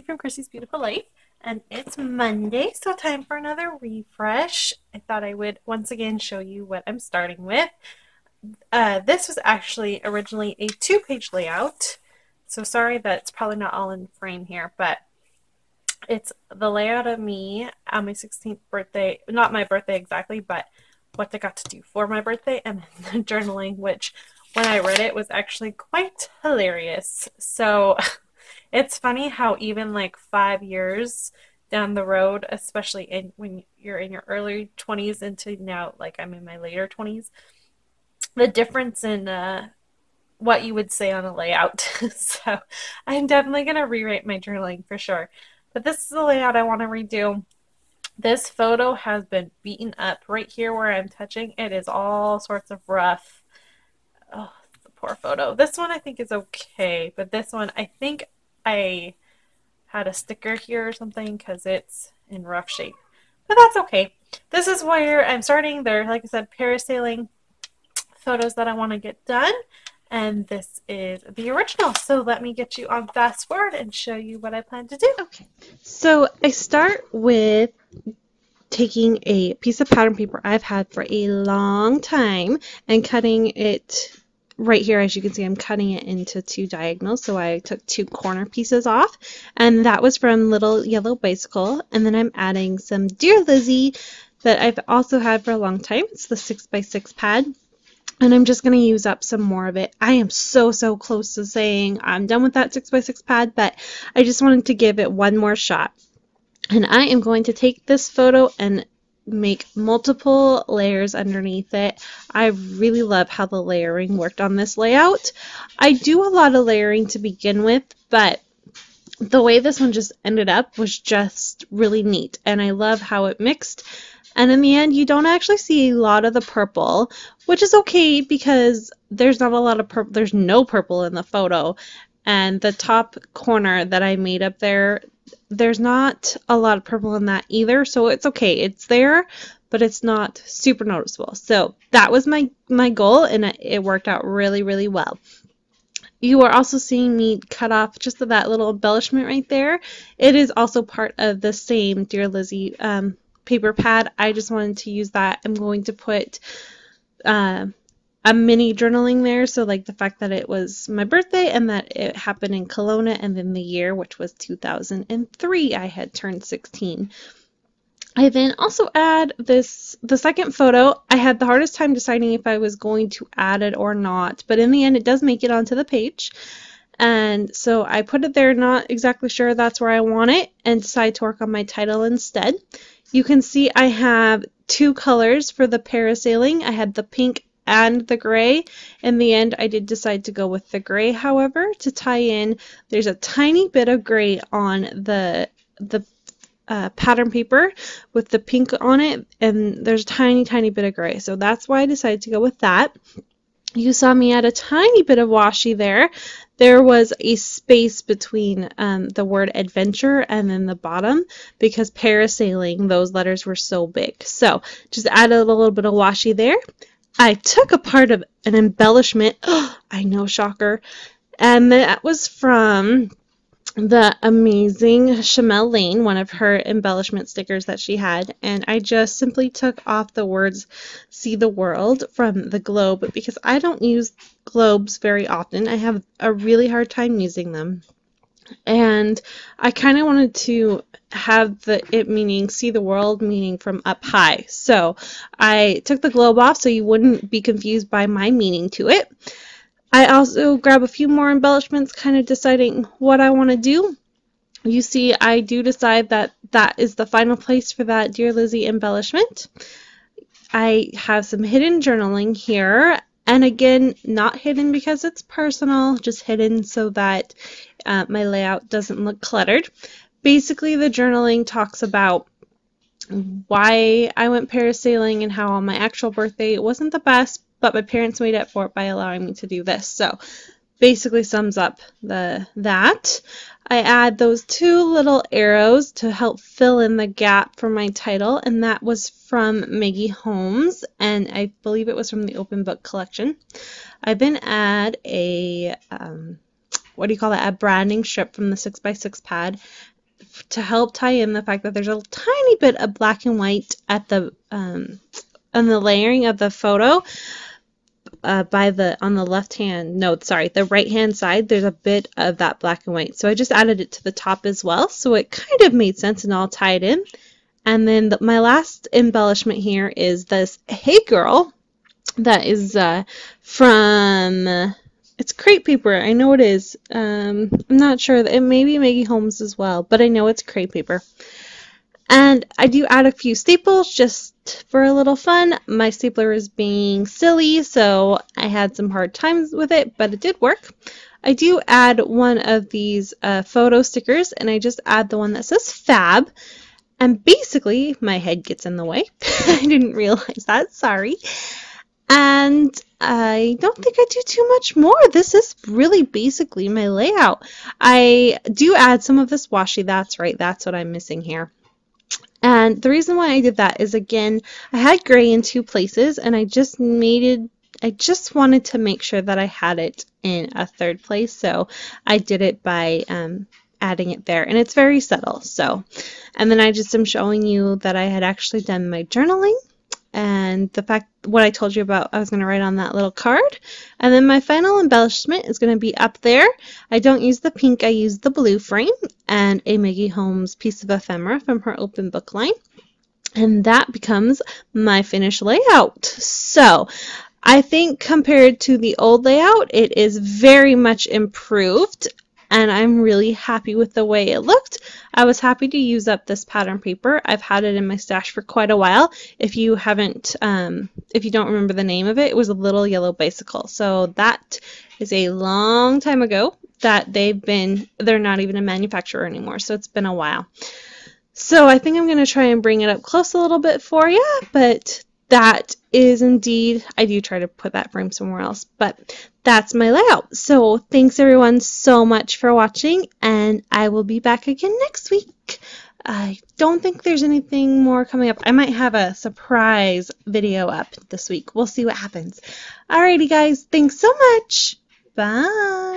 from Chrissy's Beautiful Life, and it's Monday, so time for another refresh. I thought I would once again show you what I'm starting with. This was actually originally a two-page layout, so sorry that it's probably not all in frame here, but it's the layout of me on my 16th birthday, not my birthday exactly, but what I got to do for my birthday, and then the journaling, which when I read it was actually quite hilarious. So it's funny how even like 5 years down the road, especially when you're in your early 20s into now, like I'm in my later 20s, the difference in what you would say on a layout. So I'm definitely going to rewrite my journaling for sure. But this is the layout I want to redo. This photo has been beaten up right here where I'm touching. It is all sorts of rough. Oh, the poor photo. This one I think is okay, but this one I think I had a sticker here or something because it's in rough shape. But that's okay. This is where I'm starting. There, like I said, parasailing photos that I want to get done. And this is the original. So let me get you on fast forward and show you what I plan to do. Okay, so I start with taking a piece of pattern paper I've had for a long time and cutting it right here. As you can see, I'm cutting it into two diagonals, so I took two corner pieces off, and that was from Little Yellow Bicycle. And then I'm adding some Dear Lizzie that I've also had for a long time. It's the 6x6 pad. And I'm just going to use up some more of it. I am so close to saying I'm done with that 6x6 pad, but I just wanted to give it one more shot. And I am going to take this photo and make multiple layers underneath it. I really love how the layering worked on this layout. I do a lot of layering to begin with, but the way this one just ended up was just really neat. And I love how it mixed. And in the end, you don't actually see a lot of the purple, which is okay because there's not a lot of purple. There's no purple in the photo. And the top corner that I made up there, there's not a lot of purple in that either. So it's okay. It's there, but it's not super noticeable. So that was my goal, and it worked out really well. You are also seeing me cut off just that little embellishment right there. It is also part of the same Dear Lizzie paper pad. I just wanted to use that. I'm going to put a mini journaling there, so like the fact that it was my birthday and that it happened in Kelowna, and then the year, which was 2003, I had turned 16. I then also add the second photo. I had the hardest time deciding if I was going to add it or not, but in the end it does make it onto the page. And so I put it there, not exactly sure that's where I want it, and decided to work on my title instead. You can see I have two colors for the parasailing. I had the pink and the gray. In the end, I did decide to go with the gray, however, to tie in. There's a tiny bit of gray on the pattern paper with the pink on it, and there's a tiny bit of gray. So that's why I decided to go with that. You saw me add a tiny bit of washi there. There was a space between the word adventure and then the bottom because parasailing, those letters were so big. So just added a little bit of washi there. I took a part of an embellishment. Oh, I know, shocker. And that was from the amazing Chamel Lane, one of her embellishment stickers that she had, and I just simply took off the words "See the World" from the globe because I don't use globes very often. I have a really hard time using them, and I kind of wanted to have it meaning "see the world" meaning from up high, so I took the globe off so you wouldn't be confused by my meaning to it. I also grab a few more embellishments, kind of deciding what I want to do. You see, I do decide that that is the final place for that Dear Lizzie embellishment. I have some hidden journaling here, and again, not hidden because it's personal, just hidden so that my layout doesn't look cluttered. Basically, the journaling talks about why I went parasailing and how on my actual birthday it wasn't the best, but my parents made up for it by allowing me to do this. So basically sums up that. I add those two little arrows to help fill in the gap for my title, and that was from Maggie Holmes, and I believe it was from the Open Book collection. I then add a a branding strip from the 6x6 pad, to help tie in the fact that there's a tiny bit of black and white at the on the layering of the photo by the on the left hand, no, sorry, the right hand side, there's a bit of that black and white. So I just added it to the top as well. So it kind of made sense and all tied in. And then my last embellishment here is this Hey Girl that is from, it's crepe paper. I know it is. I'm not sure. It may be Maggie Holmes as well, but I know it's crepe paper. And I do add a few staples just for a little fun. My stapler is being silly, so I had some hard times with it, but it did work. I do add one of these photo stickers, and I just add the one that says Fab. And basically, my head gets in the way. I didn't realize that, sorry. And I don't think I do too much more. This is really basically my layout. I do add some of this washi, that's right, that's what I'm missing here. And the reason why I did that is, again, I had gray in two places, and I just wanted to make sure that I had it in a third place, so I did it by adding it there, and it's very subtle. So, and then I just am showing you that I had actually done my journaling, and the fact what I told you about I was going to write on that little card. And then my final embellishment is going to be up there. I don't use the pink, I use the blue frame and a Maggie Holmes piece of ephemera from her open book line. And that becomes my finished layout. So I think compared to the old layout, it is very much improved. And I'm really happy with the way it looked. I was happy to use up this pattern paper. I've had it in my stash for quite a while. If you don't remember the name of it, it was a little yellow bicycle. So that is a long time ago that they're not even a manufacturer anymore. So it's been a while. So I think I'm going to try and bring it up close a little bit for you, but that is indeed, I do try to put that frame somewhere else, but that's my layout. So thanks everyone so much for watching, and I will be back again next week. I don't think there's anything more coming up. I might have a surprise video up this week. We'll see what happens. Alrighty guys, thanks so much. Bye.